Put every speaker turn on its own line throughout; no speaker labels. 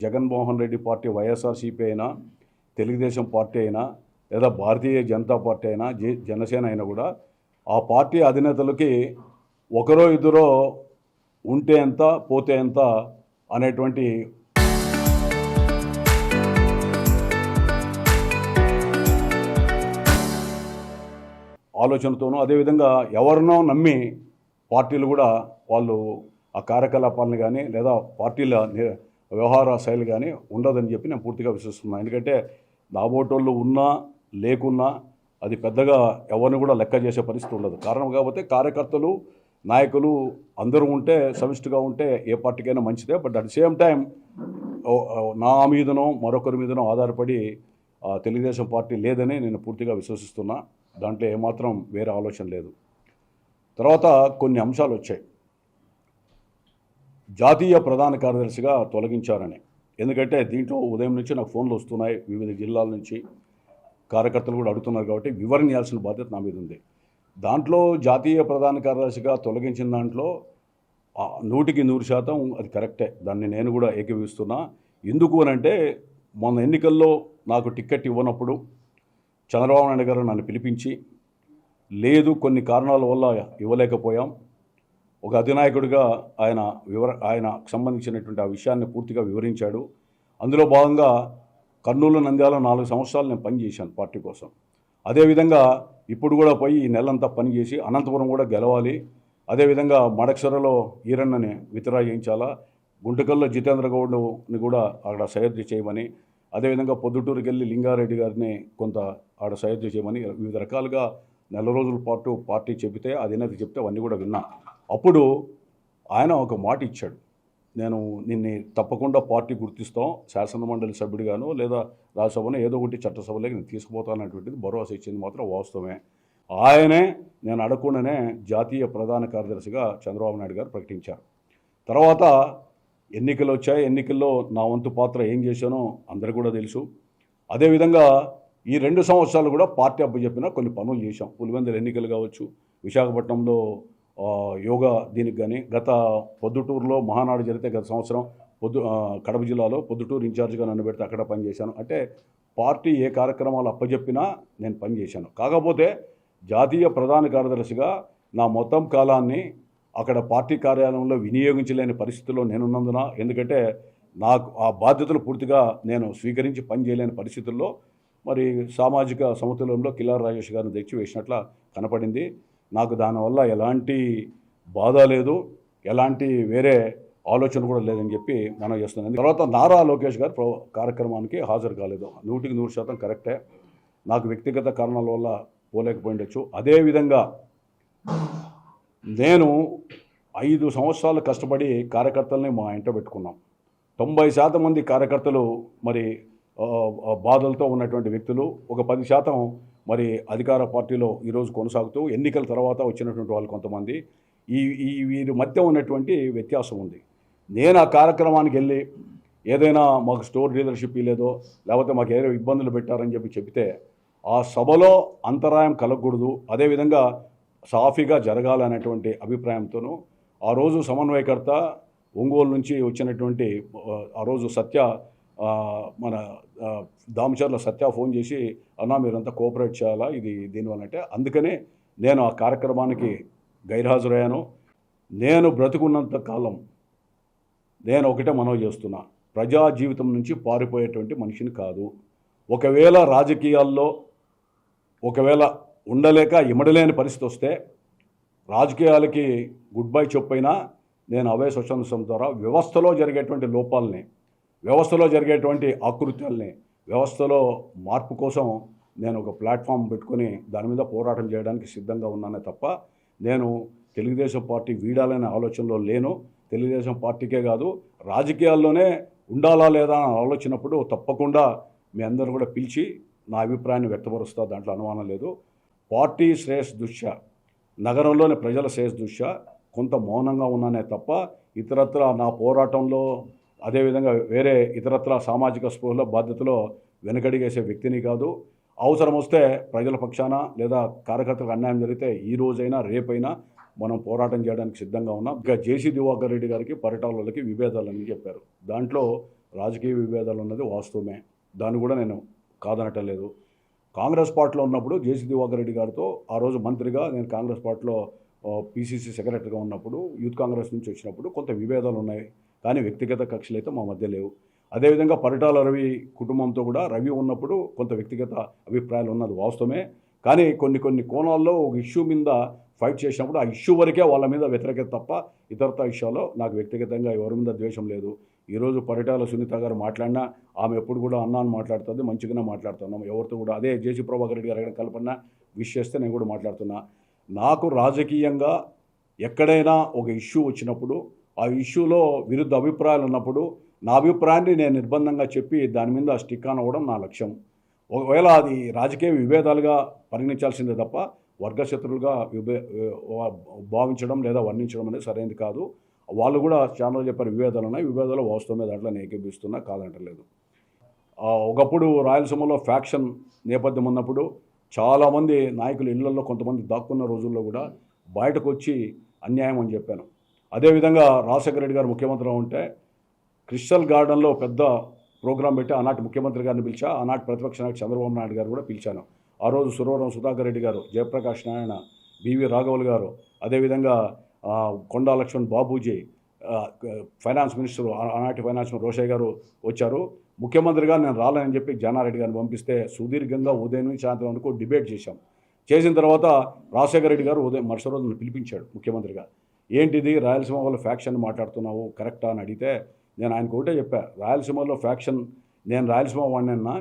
Jaganmohan Reddy party YSRCP అయినా, Telugu Desam party అయినా, లేదా భారతీయ జనతా పార్టీ అయినా, జనసేన అయినా కూడా ఆ పార్టీ అధినేతలకి ఒకరో ఇద్దరో ఉంటే ఎంత పోతే ఎంత అనేటువంటి ఆలోచనతోనూ, అదేవిధంగా ఎవరినో నమ్మి పార్టీలు కూడా వాళ్ళు ఆ కార్యకలాపాలను కానీ లేదా పార్టీల వ్యవహార శైలి కానీ ఉండదని చెప్పి నేను పూర్తిగా విశ్వసిస్తున్నాను. ఎందుకంటే నాబోటోళ్ళు ఉన్నా లేకున్నా అది పెద్దగా ఎవరిని కూడా లెక్క చేసే పరిస్థితి ఉండదు. కారణం కాకపోతే కార్యకర్తలు, నాయకులు అందరూ ఉంటే, సమిష్టిగా ఉంటే ఏ పార్టీకైనా మంచిదే. But at the same time నా మీదనో మరొకరి మీదనో ఆధారపడి తెలుగుదేశం పార్టీ లేదని నేను పూర్తిగా విశ్వసిస్తున్నా. దాంట్లో ఏమాత్రం వేరే ఆలోచన లేదు. తర్వాత కొన్ని అంశాలు వచ్చాయి. జాతీయ ప్రధాన కార్యదర్శిగా తొలగించారని. ఎందుకంటే దీంట్లో ఉదయం నుంచి నాకు ఫోన్లు వస్తున్నాయి, వివిధ జిల్లాల నుంచి కార్యకర్తలు కూడా అడుగుతున్నారు. కాబట్టి వివరణ ఇవ్వాల్సిన బాధ్యత నా మీద ఉంది. దాంట్లో జాతీయ ప్రధాన కార్యదర్శిగా తొలగించిన దాంట్లో 100% అది కరెక్టే. దాన్ని నేను కూడా ఏకీభవిస్తున్నా. ఎందుకు అనంటే, మొన్న ఎన్నికల్లో నాకు టికెట్ ఇవ్వనప్పుడు చంద్రబాబు నాయుడు గారు నన్ను పిలిపించి, లేదు కొన్ని కారణాల వల్ల ఇవ్వలేకపోయాం, ఒక అధినాయకుడిగా ఆయనకు సంబంధించినటువంటి ఆ విషయాన్ని పూర్తిగా వివరించాడు. అందులో భాగంగా కర్నూలు, నంద్యాల 4 సంవత్సరాలు నేను పనిచేశాను పార్టీ కోసం. అదేవిధంగా ఇప్పుడు కూడా పోయి ఈ నెలంతా పనిచేసి అనంతపురం కూడా గెలవాలి. అదేవిధంగా మడక్సరలో ఈరన్నని విత్డ్రా చేయించాలా, గుంటకల్లో జితేంద్ర గౌడ్ని కూడా అక్కడ సయోధ్య చేయమని, అదేవిధంగా పొద్దుటూరుకి వెళ్ళి లింగారెడ్డి గారిని కొంత ఆడ సయోధ్య చేయమని వివిధ రకాలుగా నెల రోజుల పాటు పార్టీ చెబితే, అధినేత చెప్తే అవన్నీ కూడా విన్నా. అప్పుడు ఆయన ఒక మాట ఇచ్చాడు, నేను నిన్ను తప్పకుండా పార్టీ గుర్తిస్తాం, శాసనమండలి సభ్యుడిగాను లేదా రాజ్యసభను ఏదో ఒకటి చట్టసభలోకి నేను తీసుకుపోతానటువంటిది భరోసా ఇచ్చింది మాత్రం వాస్తవమే. ఆయనే నేను అడగకుండానే జాతీయ ప్రధాన కార్యదర్శిగా చంద్రబాబు నాయుడు గారు ప్రకటించారు. తర్వాత ఎన్నికలు వచ్చాయి. ఎన్నికల్లో నా వంతు పాత్ర ఏం చేశానో అందరికీ కూడా తెలుసు. అదేవిధంగా ఈ 2 సంవత్సరాలు కూడా పార్టీ అప్పచెప్పిన కొన్ని పనులు చేశాం. పులివెందుల ఎన్నికలు కావచ్చు, విశాఖపట్నంలో యోగా దీనికి కానీ, గత పొద్దుటూరులో మహానాడు జరిగితే గత సంవత్సరం కడప జిల్లాలో పొద్దుటూరు ఇన్ఛార్జిగా నన్ను పెడితే అక్కడ పనిచేశాను. అంటే పార్టీ ఏ కార్యక్రమాలు అప్పచెప్పినా నేను పనిచేశాను. కాకపోతే జాతీయ ప్రధాన కార్యదర్శిగా నా మొత్తం కాలాన్ని అక్కడ పార్టీ కార్యాలయంలో వినియోగించలేని పరిస్థితుల్లో నేనున్నందున, ఎందుకంటే నాకు ఆ బాధ్యతలు పూర్తిగా నేను స్వీకరించి పనిచేయలేని పరిస్థితుల్లో మరి సామాజిక సమతుల్యంలో కిల్లారి రాజేష్ గారిని తెచ్చి వేసినట్ల కనపడింది. నాకు దానివల్ల ఎలాంటి బాధ లేదు, ఎలాంటి వేరే ఆలోచన కూడా లేదని చెప్పి మనం చేస్తున్నాను. తర్వాత నారా లోకేష్ గారు కార్యక్రమానికి హాజరు కాలేదు. 100% కరెక్టే. నాకు వ్యక్తిగత కారణాల వల్ల పోలేకపోయిండొచ్చు. అదేవిధంగా నేను 5 సంవత్సరాలు కష్టపడి కార్యకర్తల్ని మా ఇంట పెట్టుకున్నాం. 90% మంది కార్యకర్తలు మరి బాధలతో ఉన్నటువంటి వ్యక్తులు, ఒక 10% మరి అధికార పార్టీలో ఈరోజు కొనసాగుతూ, ఎన్నికల తర్వాత వచ్చినటువంటి వాళ్ళు కొంతమంది. వీరి మధ్య ఉన్నటువంటి వ్యత్యాసం ఉంది. నేను ఆ కార్యక్రమానికి వెళ్ళి ఏదైనా మాకు స్టోర్ డీలర్షిప్ లేదో, లేకపోతే మాకు ఏదో ఇబ్బందులు పెట్టారని చెప్పి చెప్తే ఆ సభలో అంతరాయం కలగకూడదు, అదేవిధంగా సాఫీగా జరగాలనేటువంటి అభిప్రాయంతోనూ ఆ రోజు సమన్వయకర్త ఒంగోలు నుంచి వచ్చినటువంటి ఆ రోజు సత్య, మన దామచర్ల సత్య ఫోన్ చేసి, అన్నా మీరంతా కోఆపరేట్ చేయాలా ఇది దీనివల్ల అంటే, అందుకనే నేను ఆ కార్యక్రమానికి గైర్హాజరయ్యాను. నేను బ్రతుకున్నంత కాలం నేను ఒకటే మనవి చేస్తున్నా, ప్రజా జీవితం నుంచి పారిపోయేటువంటి మనిషిని కాదు. ఒకవేళ రాజకీయాల్లో ఉండలేక ఇమడలేని పరిస్థితి వస్తే రాజకీయాలకి గుడ్ బై చెప్పైనా నేను అవే స్వచ్ఛంద ద్వారా వ్యవస్థలో జరిగేటువంటి లోపాలని, వ్యవస్థలో జరిగేటువంటి ఆకృత్యాలని, వ్యవస్థలో మార్పు కోసం నేను ఒక ప్లాట్ఫామ్ పెట్టుకొని దాని మీద పోరాటం చేయడానికి సిద్ధంగా ఉన్నానే తప్ప నేను తెలుగుదేశం పార్టీ వీడాలనే ఆలోచనలో లేను. తెలుగుదేశం పార్టీకే కాదు, రాజకీయాల్లోనే ఉండాలా లేదా అని ఆలోచనప్పుడు తప్పకుండా మీ అందరూ కూడా పిలిచి నా అభిప్రాయాన్ని వ్యక్తపరుస్తా, దాంట్లో అనుమానం లేదు. పార్టీ శ్రేయస్ దృష్ట్యా, నగరంలోని ప్రజల శ్రేయస్ దృష్ట్యా కొంత మౌనంగా ఉన్నానే తప్ప ఇతరత్ర నా పోరాటంలో, అదేవిధంగా వేరే ఇతరత్ర సామాజిక స్పృహల బాధ్యతలో వెనకడిగేసే వ్యక్తిని కాదు. అవసరం వస్తే ప్రజల పక్షాన లేదా కార్యకర్తలకు అన్యాయం జరిగితే ఈ రోజైనా రేపైనా మనం పోరాటం చేయడానికి సిద్ధంగా ఉన్నాం. ఇంకా జేసీ దివాకర్ రెడ్డి గారికి పరిటాల వాళ్ళకి విభేదాలని చెప్పారు. దాంట్లో రాజకీయ విభేదాలు ఉన్నది వాస్తవమే, దాన్ని కూడా నేను కాదనటలేదు. కాంగ్రెస్ పార్టీలో ఉన్నప్పుడు జేసీ దివాకర్ రెడ్డి గారితో ఆ రోజు మంత్రిగా నేను కాంగ్రెస్ పార్టీలో పీసీసీ సెక్రటరీగా ఉన్నప్పుడు యూత్ కాంగ్రెస్ నుంచి వచ్చినప్పుడు కొంత విభేదాలు ఉన్నాయి, కానీ వ్యక్తిగత కక్షలు అయితే మా మధ్య లేవు. అదేవిధంగా పరిటాల రవి కుటుంబంతో కూడా రవి ఉన్నప్పుడు కొంత వ్యక్తిగత అభిప్రాయాలు ఉన్నది వాస్తవమే, కానీ కొన్ని కోణాల్లో ఒక ఇష్యూ మీద ఫైట్ చేసినప్పుడు ఆ ఇష్యూ వరకే వాళ్ళ మీద వ్యతిరేకత తప్ప ఇతరత విషయాల్లో నాకు వ్యక్తిగతంగా ఎవరి మీద ద్వేషం లేదు. ఈరోజు పరిటాల సునీత గారు మాట్లాడినా ఆమె ఎప్పుడు కూడా అన్నాను మాట్లాడుతుంది, మంచిగానే మాట్లాడుతున్నాం ఎవరితో కూడా. అదే జేసీ ప్రభాకర్ రెడ్డి గారు కల్పన విష్ చేస్తే నేను కూడా మాట్లాడుతున్నా. నాకు రాజకీయంగా ఎక్కడైనా ఒక ఇష్యూ వచ్చినప్పుడు ఆ ఇష్యూలో విరుద్ధ అభిప్రాయాలు ఉన్నప్పుడు నా అభిప్రాయాన్ని నేను నిర్బంధంగా చెప్పి దాని మీద స్టిక్ ఆన్ అవ్వడం నా లక్ష్యం. ఒకవేళ అది రాజకీయ విభేదాలుగా పరిగణించాల్సిందే తప్ప వర్గశత్రులుగా భావించడం లేదా వర్ణించడం అనేది సరైనది కాదు. వాళ్ళు కూడా ఛానల్ చెప్పారు విభేదాలు ఉన్నాయి, విభేదాలు వాస్తవమే, దాంట్లో నేను ఏకీపిస్తున్నా, కాదంటలేదు. ఒకప్పుడు రాయలసీమలో ఫ్యాక్షన్ నేపథ్యం ఉన్నప్పుడు చాలామంది నాయకులు ఇళ్లలో కొంతమంది దాక్కున్న రోజుల్లో కూడా బయటకు వచ్చి అన్యాయం అని చెప్పాను. అదేవిధంగా రాజశేఖర రెడ్డి గారు ముఖ్యమంత్రిగా ఉంటే క్రిస్టల్ గార్డెన్లో పెద్ద ప్రోగ్రాం పెట్టి ఆనాటి ముఖ్యమంత్రి గారిని పిలిచా, ఆనాటి ప్రతిపక్ష నాయకుడు చంద్రబాబు నాయుడు గారు కూడా పిలిచాను. ఆ రోజు సురవరం సుధాకర్ రెడ్డి గారు, జయప్రకాష్ నారాయణ, బివి రాఘవులు గారు, అదేవిధంగా కొండా లక్ష్మణ్ బాబూజీ, ఫైనాన్స్ మినిస్టర్ ఆనాటి ఫైనాన్స్ మినిస్టర్ రోషయ్య గారు వచ్చారు. ముఖ్యమంత్రిగా నేను రాలేనని చెప్పి జానారెడ్డి గారిని పంపిస్తే సుదీర్ఘంగా ఉదయం నుంచి సాయంత్రం వరకు డిబేట్ చేశాం. చేసిన తర్వాత రాజశేఖర రెడ్డి గారు ఉదయం మరుసటి రోజు పిలిపించాడు ముఖ్యమంత్రిగా. ఏంటిది రాయలసీమ వాళ్ళు ఫ్యాక్షన్ మాట్లాడుతున్నావు కరెక్టా అని అడిగితే నేను ఆయనకు ఒకటే చెప్పా, రాయలసీమలో ఫ్యాక్షన్, నేను రాయలసీమ వాడినన్నా,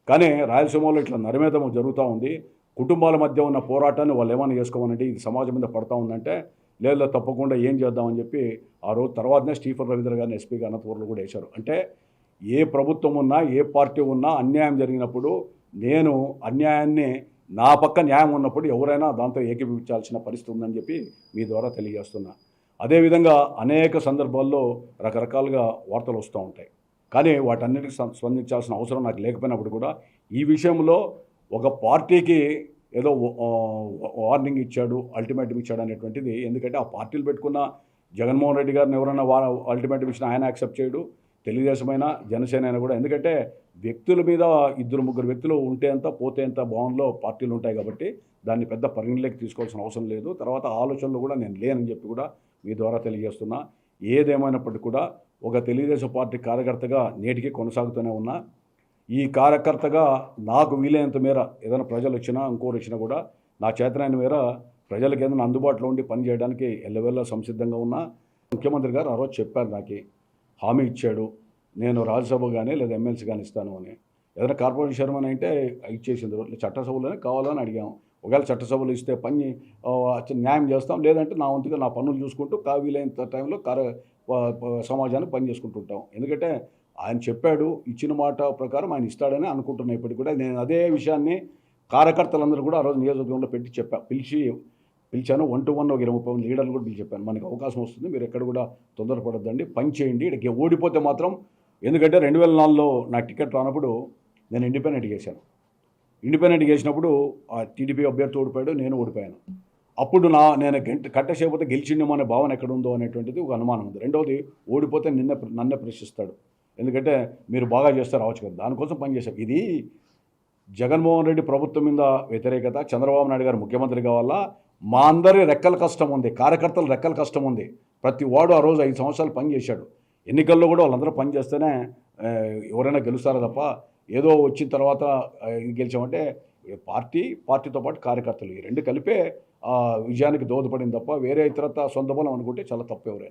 కానీ రాయలసీమలో ఇట్లా నరమేధం జరుగుతూ ఉంది, కుటుంబాల మధ్య ఉన్న పోరాటాన్ని వాళ్ళు ఏమైనా చేసుకోమనంటే ఇది సమాజం మీద పడతా ఉందంటే లేదు తప్పకుండా ఏం చేద్దామని చెప్పి ఆ రోజు తర్వాతనే స్టీఫెన్ రవీంద్ర గారిని ఎస్పీగా అనంతపురంలో కూడా వేశారు. అంటే ఏ ప్రభుత్వం ఉన్నా ఏ పార్టీ ఉన్నా అన్యాయం జరిగినప్పుడు నేను అన్యాయాన్ని నా పక్క న్యాయం ఉన్నప్పుడు ఎవరైనా దాంతో ఏకీభవించాల్సిన పరిస్థితి ఉందని చెప్పి మీ ద్వారా తెలియజేస్తున్నా. అదేవిధంగా అనేక సందర్భాల్లో రకరకాలుగా వార్తలు వస్తూ ఉంటాయి, కానీ వాటన్నిటికి స్పందించాల్సిన అవసరం నాకు లేకపోయినప్పుడు కూడా ఈ విషయంలో ఒక పార్టీకి ఏదో వార్నింగ్ ఇచ్చాడు, అల్టిమేటం ఇచ్చాడు అనేటువంటిది, ఎందుకంటే ఆ పార్టీలు పెట్టుకున్న జగన్మోహన్ రెడ్డి గారిని ఎవరైనా అల్టిమేటం ఇచ్చినా ఆయన యాక్సెప్ట్ చేయడు, తెలుగుదేశమైనా జనసేన అయినా కూడా. ఎందుకంటే వ్యక్తుల మీద ఇద్దరు ముగ్గురు వ్యక్తులు ఉంటే ఎంత పోతే ఎంత భవన్లో పార్టీలు ఉంటాయి కాబట్టి దాన్ని పెద్ద పరిగణలోకి తీసుకోవాల్సిన అవసరం లేదు. తర్వాత ఆలోచనలు కూడా నేను లేనని చెప్పి కూడా మీ ద్వారా తెలియజేస్తున్నా. ఏదేమైనప్పటికీ కూడా ఒక తెలుగుదేశం పార్టీ కార్యకర్తగా నేటికి కొనసాగుతూనే ఉన్నా. ఈ కార్యకర్తగా నాకు వీలైనంత మేర ఏదైనా ప్రజలు వచ్చినా ఇంకోరు వచ్చినా కూడా నా చేతనైన మేర ప్రజలకు ఏదైనా అందుబాటులో ఉండి పనిచేయడానికి ఎల్లవెల్లా సంసిద్ధంగా ఉన్నా. ముఖ్యమంత్రి గారు ఆ రోజు చెప్పారు, నాకు హామీ ఇచ్చాడు, నేను రాజ్యసభ కానీ లేదా ఎమ్మెల్సీ కానీ ఇస్తాను అని. ఏదైనా కార్పొరేషన్ చైర్మన్ అంటే ఇచ్చేసింది, చట్టసభలోనే కావాలని అడిగాము. ఒకవేళ చట్టసభలు ఇస్తే పని న్యాయం చేస్తాం, లేదంటే నా వంతుగా నా పనులు చూసుకుంటూ వీలైనంత టైంలో సమాజాన్ని పని చేసుకుంటుంటాం. ఎందుకంటే ఆయన చెప్పాడు, ఇచ్చిన మాట ప్రకారం ఆయన ఇస్తాడని అనుకుంటున్నా. ఇప్పటికి కూడా నేను అదే విషయాన్ని కార్యకర్తలందరూ కూడా ఆ రోజు నియోజకవర్గంలో పెట్టి పిలిచాను. 1-to-1 ఒక 20 లీడర్లు కూడా పిలిచి చెప్పాను, మనకు అవకాశం వస్తుంది, మీరు ఎక్కడ కూడా తొందరపడద్దండి, పని చేయండి, ఇక్కడికి ఓడిపోతే మాత్రం. ఎందుకంటే 2004లో నా టికెట్ రానప్పుడు నేను ఇండిపెండెంట్ చేశాను. ఇండిపెండెంట్ చేసినప్పుడు ఆ టీడీపీ అభ్యర్థి ఓడిపోయాడు, నేను ఓడిపోయాను. అప్పుడు నేను కట్టసేపోతే గెలిచిండేమో అనే భావన ఎక్కడ ఉందో అనేటువంటిది ఒక అనుమానం ఉంది. రెండవది, ఓడిపోతే నన్నే ప్రశ్నిస్తాడు, ఎందుకంటే మీరు బాగా చేస్తారు రావచ్చు కదా, దానికోసం పనిచేశారు. ఇది జగన్మోహన్ రెడ్డి ప్రభుత్వం మీద వ్యతిరేకత, చంద్రబాబు నాయుడు గారు ముఖ్యమంత్రి కావాలా, మా అందరి రెక్కల కష్టం ఉంది, కార్యకర్తల రెక్కల కష్టం ఉంది. ప్రతి వాడు ఆ రోజు 5 సంవత్సరాలు పనిచేశాడు. ఎన్నికల్లో కూడా వాళ్ళందరూ పనిచేస్తేనే ఎవరైనా గెలుస్తారో తప్ప ఏదో వచ్చిన తర్వాత గెలిచామంటే పార్టీతో పాటు కార్యకర్తలు ఈ రెండు కలిపే విజయానికి దోహదపడింది తప్ప వేరే ఇతరత సొంత బలం అనుకుంటే చాలా తప్పు ఎవరైనా.